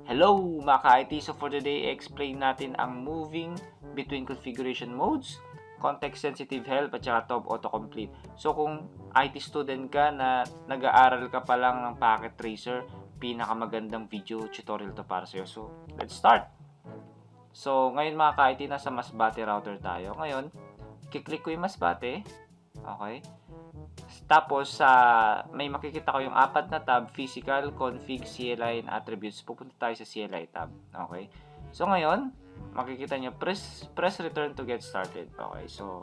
Hello mga ka-IT! So for today, explain natin ang moving between configuration modes, context-sensitive help, at saka top autocomplete. So kung IT student ka na nag-aaral ka pa lang ng Packet Tracer, pinakamagandang video tutorial to para sa'yo. So let's start! So ngayon mga ka-IT, nasa Masbate router tayo. Ngayon, kiklik ko yung Masbate. Okay? Tapos, may makikita ko yung apat na tab, Physical, Config, CLI, and Attributes. Pupunta tayo sa CLI tab. Okay? So, ngayon, makikita nyo, press return to get started. Okay? So,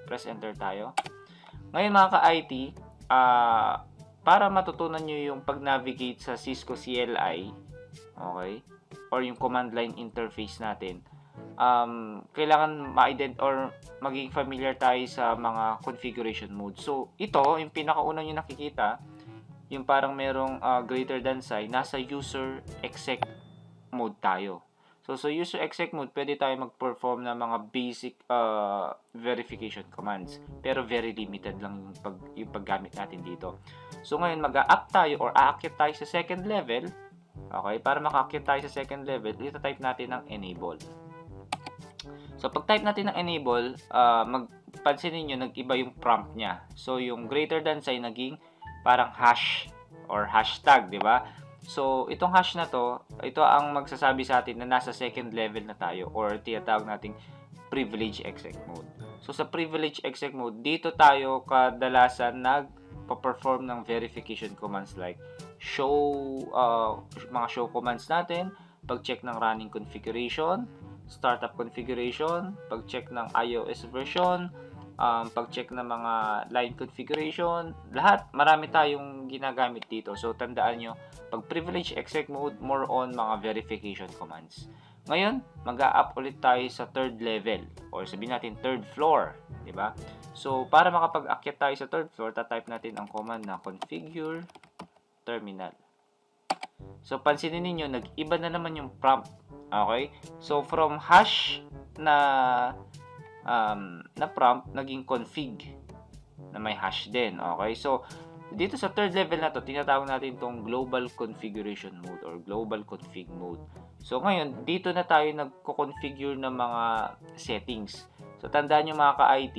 press enter tayo. Ngayon, mga ka-IT, para matutunan nyo yung pag-navigate sa Cisco CLI, okay? Or yung command line interface natin, kailangan or maging familiar tayo sa mga configuration mode. So, ito, yung pinakauna nyo nakikita, yung parang merong greater than sign, nasa user exec mode tayo. So, sa user exec mode, pwede tayo mag-perform ng mga basic verification commands. Pero very limited lang yung paggamit natin dito. So, ngayon, mag-a-up tayo or aakyat tayo sa second level. Okay? Para makaakyat tayo sa second level, dito type natin ng enable. So, pag type natin ng enable, pansinin nyo, nag-iba yung prompt niya. So, yung greater than sign naging parang hash or hashtag, di ba? So, itong hash na to, ito ang magsasabi sa atin na nasa second level na tayo or tinatawag nating privilege exec mode. So, sa privilege exec mode, dito tayo kadalasan nagpa-perform ng verification commands like mga show commands natin, pag-check ng running configuration, startup configuration, pag-check ng iOS version, pag-check ng mga line configuration, lahat, marami tayong ginagamit dito. So, tandaan nyo, pag privilege exec mode, more on mga verification commands. Ngayon, mag-a-up ulit tayo sa third level or sabihin natin third floor, di ba? So, para makapag-akyat tayo sa third floor, tatype natin ang command na configure terminal. So, pansinin niyo nag-iba na naman yung prompt. Okay? So, from hash na prompt, naging config na may hash din. Okay? So, dito sa third level na to, tinatawag natin itong global configuration mode or global config mode. So, ngayon, dito na tayo nagko-configure ng mga settings. So, tandaan nyo mga ka-IT,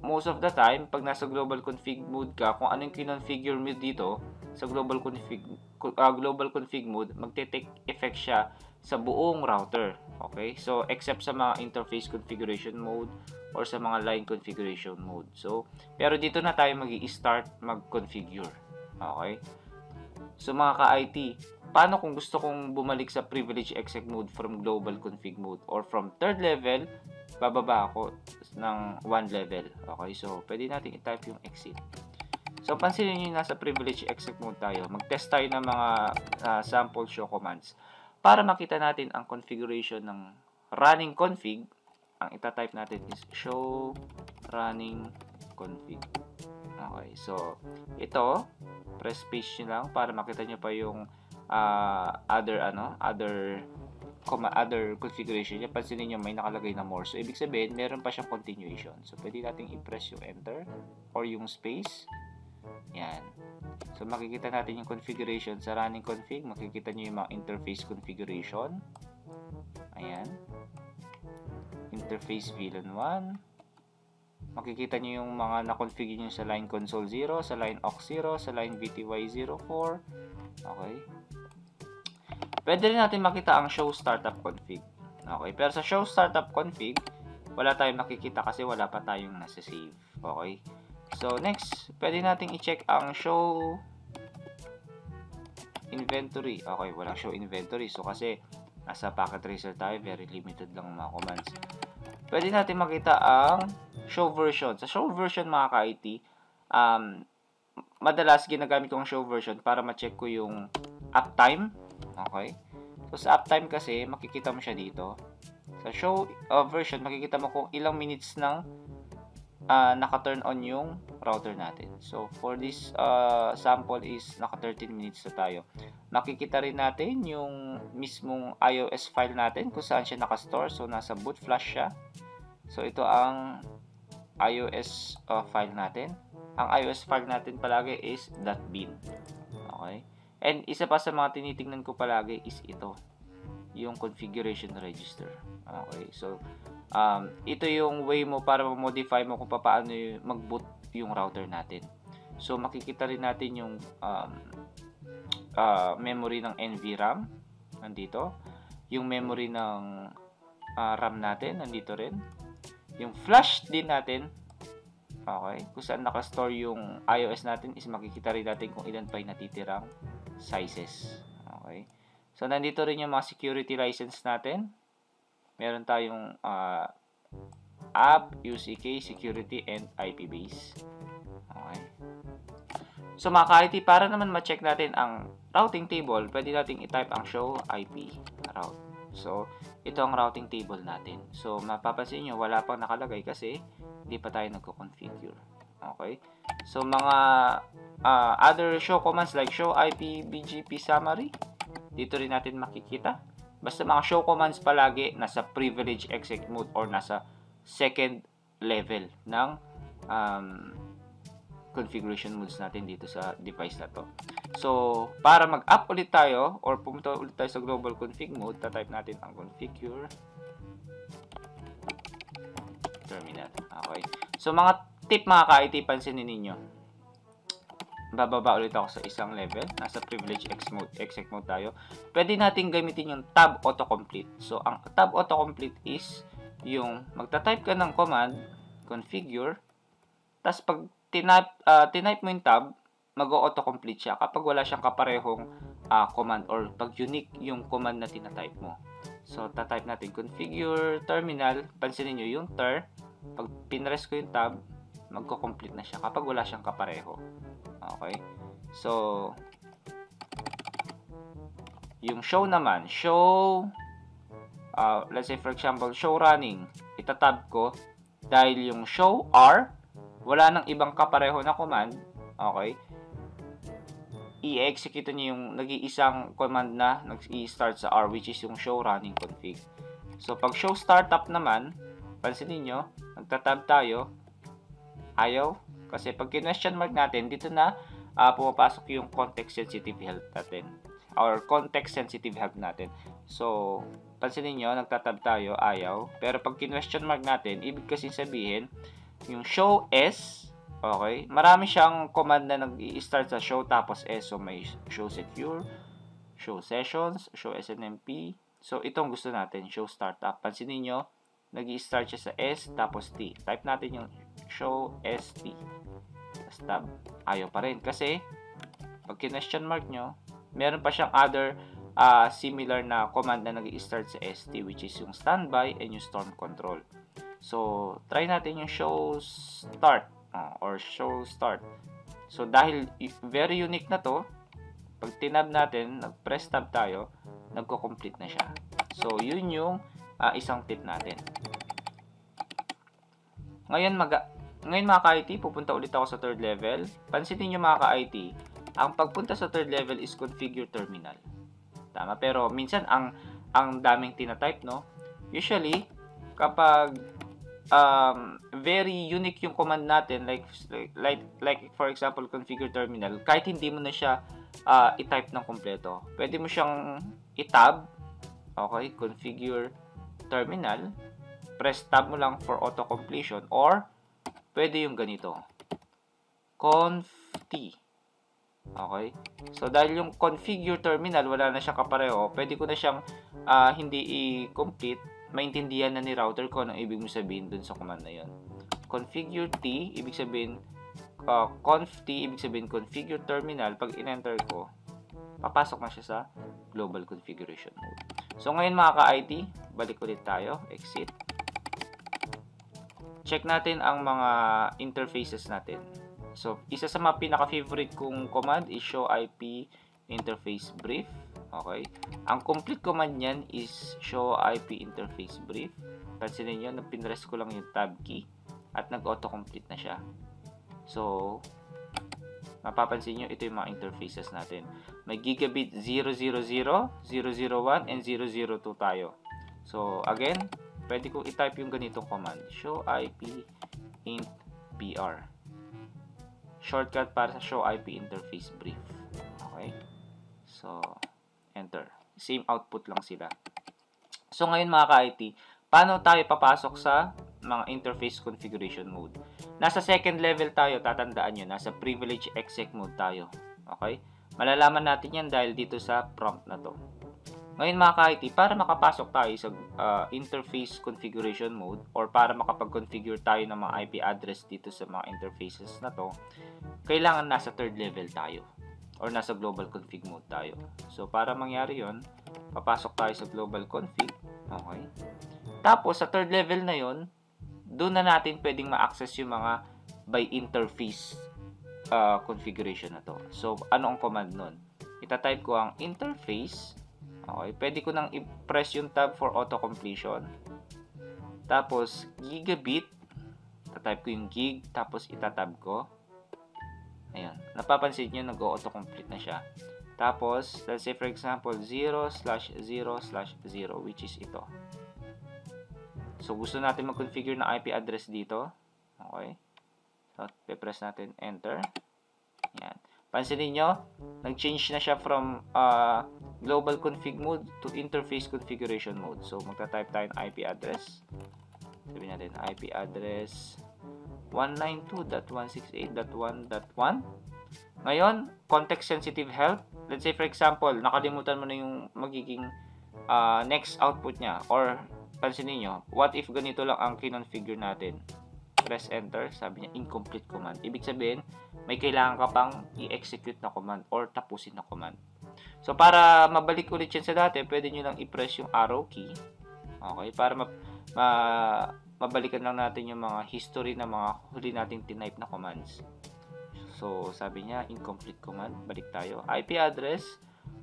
most of the time, pag nasa global config mode ka, kung anong kinonfigure mo dito sa global config mode, magte-take effect siya sa buong router. Okay? So, except sa mga interface configuration mode or sa mga line configuration mode. So, pero dito na tayo mag-i-start mag-configure. Okay? So, mga ka-IT, paano kung gusto kong bumalik sa privilege exec mode from global config mode or from third level, bababa ako ng 1 level. Okay, so pwede natin i-type yung exit. So, pansinin nyo nasa privilege exec mode tayo. Mag-test tayo ng mga sample show commands para makita natin ang configuration ng running config. Ang ita-type natin is show running config. Okay, so ito, press space nyo lang para makita nyo pa yung other configuration niya. Pansinin nyo may nakalagay na more. So, ibig sabihin, meron pa siyang continuation. So, pwede natin i-press yung enter or yung space. Yan. So, makikita natin yung configuration sa running config. Makikita nyo yung mga interface configuration. Ayan. Interface VLAN 1. Makikita nyo yung mga na-configure nyo sa line console 0, sa line aux 0, sa line VTY04. Okay. Pwede rin natin makita ang show startup config. Okay, pero sa show startup config, wala tayong makikita kasi wala pa tayong nasa save. Okay? So, next, pwede natin i-check ang show inventory. Okay, walang show inventory. So, kasi nasa Packet Tracer tayo, very limited lang mga commands. Pwede natin makita ang show version. Sa show version mga ka-IT, madalas ginagamit ko ang show version para ma-check ko yung uptime. Okay? So, sa uptime kasi, makikita mo siya dito. Sa show version, makikita mo kung ilang minutes nang naka-turn on yung router natin. So, for this sample is naka-13 minutes na tayo. Makikita rin natin yung mismong iOS file natin kung saan siya naka-store. So, nasa boot flash siya. So, ito ang iOS file natin. Ang iOS file natin palagi is .bin. Okay? And isa pa sa mga tinitingnan ko palagi is ito, yung configuration register. Okay, so ito yung way mo para ma-modify mo kung paano mag-boot yung router natin. So makikita rin natin yung memory ng NVRAM nandito, yung memory ng RAM natin nandito rin, yung flash din natin. Okay, kung saan nakastore yung iOS natin is makikita rin natin kung ilan pa yung natitirang sizes. Okay, so nandito rin yung mga security license natin. Meron tayong app, UCK, security, and IP base. Okay, so mga ka-IT, para naman ma-check natin ang routing table, pwede nating i-type ang show IP route. So ito ang routing table natin. So mapapansin nyo, wala pang nakalagay kasi hindi pa tayo nagko-configure. Okay, so mga other show commands like show IP, BGP summary, dito rin natin makikita. Basta mga show commands palagi nasa privilege exec mode or nasa second level ng configuration modes natin dito sa device na to. So, para mag-up ulit tayo or pumunta ulit tayo sa global config mode, tatype natin ang configure terminal. Okay. So, mga tip mga ka-IT, pansinin ninyo. Bababa ulit ako sa isang level. Nasa privilege exec mode tayo. Pwede natin gamitin yung tab autocomplete. So, ang tab autocomplete is yung magta-type ka ng command, configure, tas pag tinype mo yung tab, mag-autocomplete siya kapag wala siyang kaparehong command or pag unique yung command na tinatype mo. So, tatype natin configure terminal. Pansinin nyo yung ter. Pag pinress ko yung tab, magko-complete na siya kapag wala siyang kapareho. Okay? So, yung show naman, show, let's say for example, show running, itatab ko dahil yung show R, wala nang ibang kapareho na command, okay, i-execute niyo yung nag-iisang command na nag-i-start sa R, which is yung show running config. So, pag show startup naman, pansinin nyo, nagtatab tayo, ayaw, kasi pag question mark natin, dito na pumapasok yung context sensitive help natin, or context sensitive help natin. So, pansinin nyo, nagtatab tayo, ayaw, pero pag question mark natin, ibig kasi sabihin, yung show S, okay, marami siyang command na nag-i-start sa show tapos S. So, may show secure, show sessions, show SNMP. So, itong gusto natin, show startup. Pansinin nyo, nag-i-start siya sa S tapos T. Type natin yung show ST. Tapos tab. Ayaw pa rin. Kasi, pag question mark nyo, meron pa siyang other similar na command na nag-i-start sa ST, which is yung standby and yung storm control. So, try natin yung show start or show start. So, dahil very unique na to, pag tinab natin, nag-press tab tayo, nagko-complete na siya. So, yun yung isang tip natin. Ngayon mga ka-IT, pupunta ulit ako sa third level. Pansinin nyo mga ka-IT, ang pagpunta sa third level is configure terminal. Tama, pero minsan ang daming tinatype, no? Usually, kapag very unique yung command natin, like for example configure terminal, kahit hindi mo na siya i-type ng kompleto, pwede mo siyang i-tab, okay, configure terminal, press tab mo lang for auto completion, or pwede yung ganito, conf t. Okay, so dahil yung configure terminal wala na siyang kapareho, pwede ko na siyang hindi i-complete, maintindihan na ni router ko anong ibig mo sabihin dun sa command na yun. Configure T, ibig sabihin, conf T, ibig sabihin configure terminal. Pag in-enter ko, papasok na siya sa global configuration mode. So, ngayon mga ka-IT, balik ulit tayo, exit. Check natin ang mga interfaces natin. So, isa sa mga pinaka-favorite kong command is show IP interface brief. Okay. Ang complete command niyan is show IP interface brief. Pansinin niyo, pinress ko lang yung tab key at nag-auto-complete na siya. So, mapapansin niyo, ito yung mga interfaces natin. May gigabit 000, 001, and 002 tayo. So, again, pwede kong i-type yung ganitong command. Show IP int BR. Shortcut para sa show IP interface brief. Okay. So, enter. Same output lang sila. So, ngayon mga ka-IT, paano tayo papasok sa mga interface configuration mode? Nasa second level tayo, tatandaan nyo, nasa privilege exec mode tayo. Okay? Malalaman natin yan dahil dito sa prompt na to. Ngayon mga ka-IT, para makapasok tayo sa interface configuration mode or para makapag-configure tayo ng mga IP address dito sa mga interfaces na to, kailangan nasa third level tayo or nasa global config mode tayo. So, para mangyari yon, papasok tayo sa global config. Okay? Tapos, sa third level na yon, doon na natin pwedeng ma-access yung mga by interface configuration na to. So, ano ang command nun? Ita-type ko ang interface. Okay, pwede ko nang i-press yung tab for auto-completion. Tapos, gigabit. Ita-type ko yung gig, tapos ita-tab ko. Ayan. Napapansin nyo, nag-auto-complete na siya. Tapos, let's say for example, 0/0/0, which is ito. So, gusto natin mag-configure ng IP address dito. Okay. So, pe-press natin enter. Ayan. Pansinin nyo, nag-change na siya from global config mode to interface configuration mode. So, magta-type tayo ng IP address. Sabihin natin, IP address 192.168.1.1. Ngayon, context-sensitive help. Let's say, for example, nakalimutan mo na yung magiging next output niya. Or, pansinin nyo, what if ganito lang ang kinonfigure natin? Press enter, sabi niya, incomplete command. Ibig sabihin, may kailangan ka pang i-execute na command or tapusin na command. So, para mabalik ulit yan sa dati, pwede nyo lang i-press yung arrow key. Okay? Para mabalikan lang natin yung mga history na mga huli nating tinype na commands. So, sabi niya, incomplete command. Balik tayo. IP address,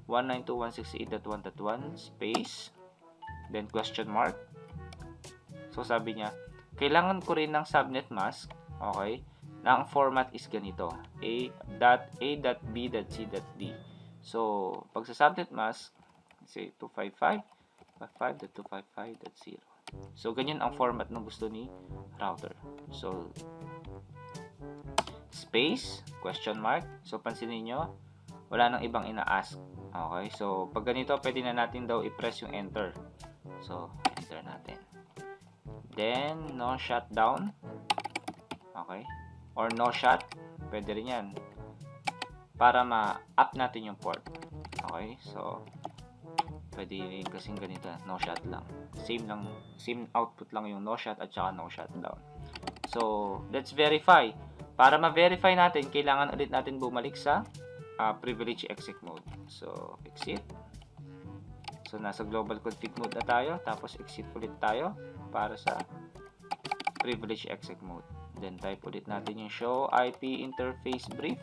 192.168.1.1, space, then question mark. So, sabi niya, kailangan ko rin ng subnet mask, okay, na ang format is ganito, a.b.c.d. So, pag sa subnet mask, say 255.5.255.0. So, ganyan ang format ng gusto ni router. So, space, question mark. So, pansinin nyo, wala nang ibang ina-ask. Okay, so, pag ganito, pwede na natin daw i-press yung enter. So, enter natin. Then, no shutdown. Okay. Or no shut. Pwede rin yan. Para ma-up natin yung port. Okay. So, pwede rin kasing ganito. No shut lang. Same output lang yung no shut at saka no shutdown. So, let's verify. Para ma-verify natin, kailangan ulit natin bumalik sa privilege exec mode. So, exit. So, nasa global config mode na tayo. Tapos, exit ulit tayo para sa privilege exec mode. Then, type ulit natin yung show IP interface brief.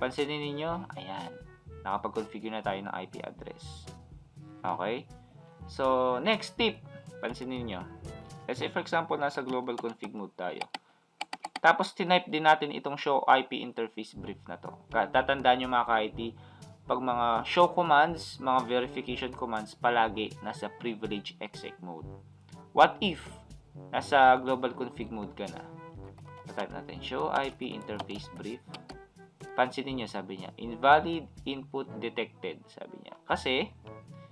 Pansinin ninyo, ayan. Nakapag-configure na tayo ng IP address. Okay? So, next tip. Pansinin nyo. Let's say, for example, nasa global config mode tayo. Tapos, tinype din natin itong show IP interface brief na to. Tatandaan nyo mga ka-IT, pag mga show commands, mga verification commands, palagi nasa privilege exec mode. What if nasa global config mode ka na? Type natin, show IP interface brief. Pansinin nyo, sabi niya, invalid input detected, sabi niya. Kasi,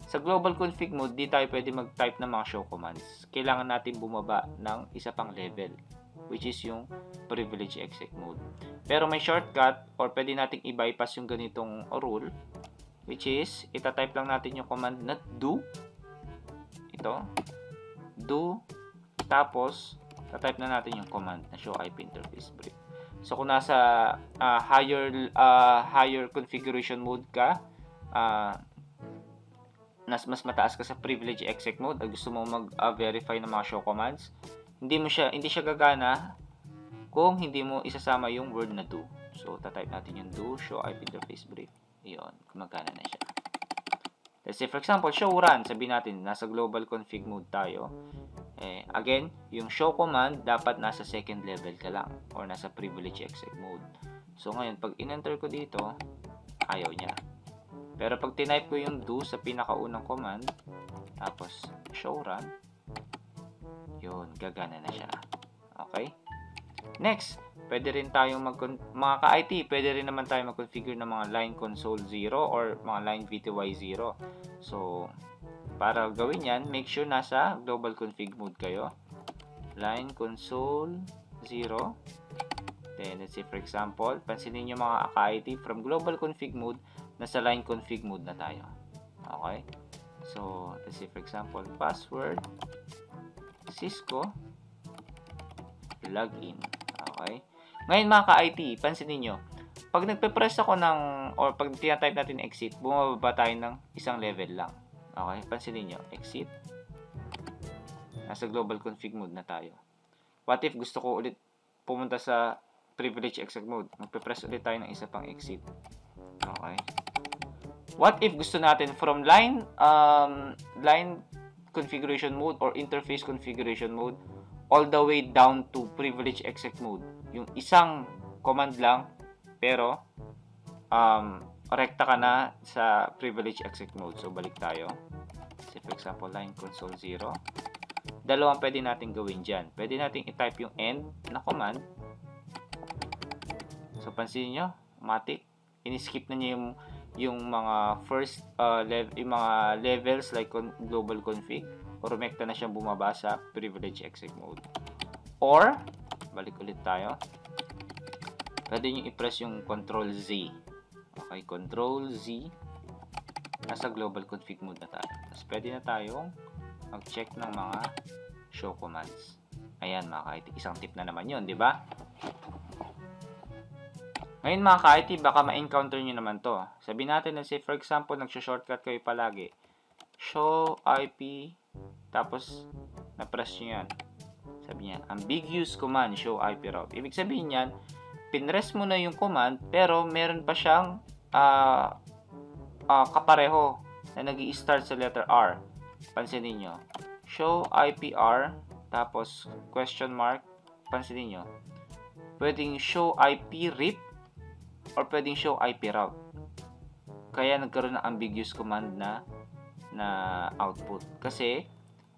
sa global config mode, di tayo pwede mag-type ng mga show commands. Kailangan natin bumaba ng isa pang level, which is yung privilege exec mode. Pero may shortcut, or pwede nating i-bypass yung ganitong rule, which is, ita-type lang natin yung command na do. Ito. Do. Tapos, ita-type na natin yung command na show IP interface brief. So, kung nasa higher configuration mode ka, mas mataas ka sa privilege exec mode, at gusto mo mag-verify ng mga show commands, hindi siya gagana kung hindi mo isasama yung word na do. So, ita-type natin yung do, show IP interface brief. Iyon, gumagana na siya. Let's say, for example, show run. Sabihin natin, nasa global config mode tayo. Again, yung show command, dapat nasa second level ka lang or nasa privilege exec mode. So, ngayon, pag in-enter ko dito, ayaw niya. Pero pag tinype ko yung do sa pinakaunang command, tapos show run, yun, gagana na siya. Okay? Next, pwede rin tayong mga ka-IT, pwede rin naman tayo mag-configure ng mga line console 0 or mga line VTY 0. So, para gawin yan, make sure nasa global config mode kayo. Line console 0. Then, let's say for example, pansinin nyo mga ka-IT, from global config mode, nasa line config mode na tayo. Okay? So, let's say for example, password Cisco login. Okay? Ngayon mga ka-IT, pansinin nyo, pag nagpe-press ako ng, or pag tina-type natin exit, bumababa tayo ng isang level lang. Okay? Pansinin nyo, exit. Nasa global config mode na tayo. What if gusto ko ulit pumunta sa privilege exit mode? Magpe-press ulit tayo ng isa pang exit. Okay? What if gusto natin from line configuration mode or interface configuration mode all the way down to privilege exec mode. Yung isang command lang, pero rekta ka na sa privilege exec mode. So, balik tayo. So, for example, line console 0. Dalawang pwede natin gawin dyan. Pwede natin i-type yung end na command. So, pansin nyo, matik. In-skip na niya yung mga first yung mga levels like global config, or rumekta na siyang bumaba sa privilege exec mode. Or, balik ulit tayo. Pwede nyo i-press yung Control Z. Okay, Control Z. Nasa global config mode na tayo. Tapos pwede na tayong mag-check ng mga show commands. Ayan mga ka-IT, isang tip na naman yun, di ba? Ngayon mga ka-IT, baka ma-encounter nyo naman to. Sabihin natin na say for example, nagsho-shortcut kayo palagi. Show IP, tapos na-press nyo yan. Sabi niya, ambiguous command, show IP route. Ibig sabihin yan, pinrest mo na yung command, pero meron pa siyang kapareho na nag-i-start sa letter R. Pansinin nyo. Show IPR, tapos question mark, pansinin nyo. Pwedeng show IP RIP, or pwedeng show IP route. Kaya nagkaroon ng ambiguous command na output. Kasi,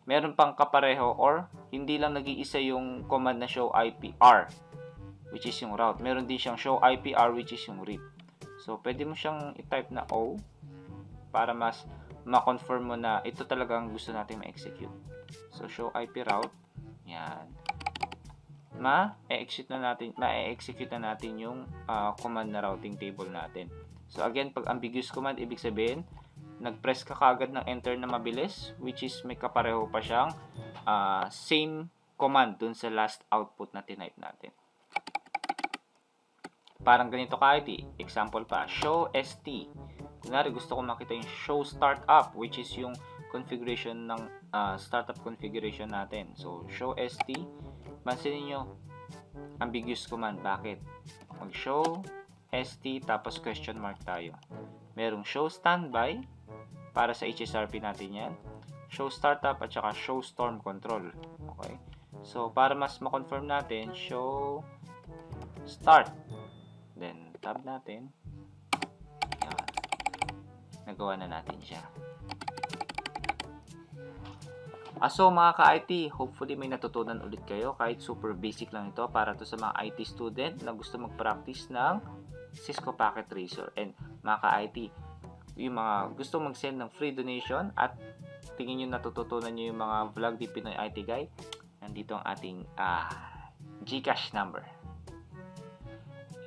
meron pang kapareho or hindi lang nag-iisa yung command na show IPR, which is yung route. Meron din siyang show IPR, which is yung RIP. So, pwede mo siyang i-type na O para mas ma-confirm mo na ito talagang gusto natin ma-execute. So, show IP route. Yan. Ma-execute na natin yung command na routing table natin. So again, pag ambiguous command, ibig sabihin, nag-press ka kagad ng enter na mabilis, which is may kapareho pa siyang same command dun sa last output na tinype natin. Parang ganito ka-IT. Example pa, show ST. Kunwari, gusto ko makita yung show startup, which is yung configuration ng startup configuration natin. So, show ST. Pansinin nyo, ambiguous command. Bakit? Mag-show ST tapos question mark tayo. Merong show standby para sa HSRP natin yan. Show startup at saka show storm control. Okay? So, para mas ma-confirm natin, show start. Then, tab natin. Yan. Nagawa na natin siya. So mga ka-IT, hopefully may natutunan ulit kayo kahit super basic lang ito para to sa mga IT student na gusto mag-practice ng Cisco Packet Tracer. And mga ka-IT, yung mga gusto mag-send ng free donation at tingin nyo natututunan nyo yung mga vlog di Pinoy IT Guy, nandito ang ating GCash number.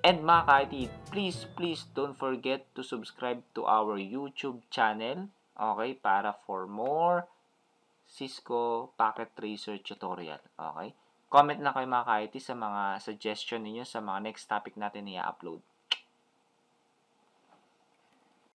And mga ka-IT, please don't forget to subscribe to our YouTube channel, okay, para for more Cisco Packet Tracer tutorial. Okay? Comment lang kayo mga ka-IT sa mga suggestion ninyo sa mga next topic natin i-upload.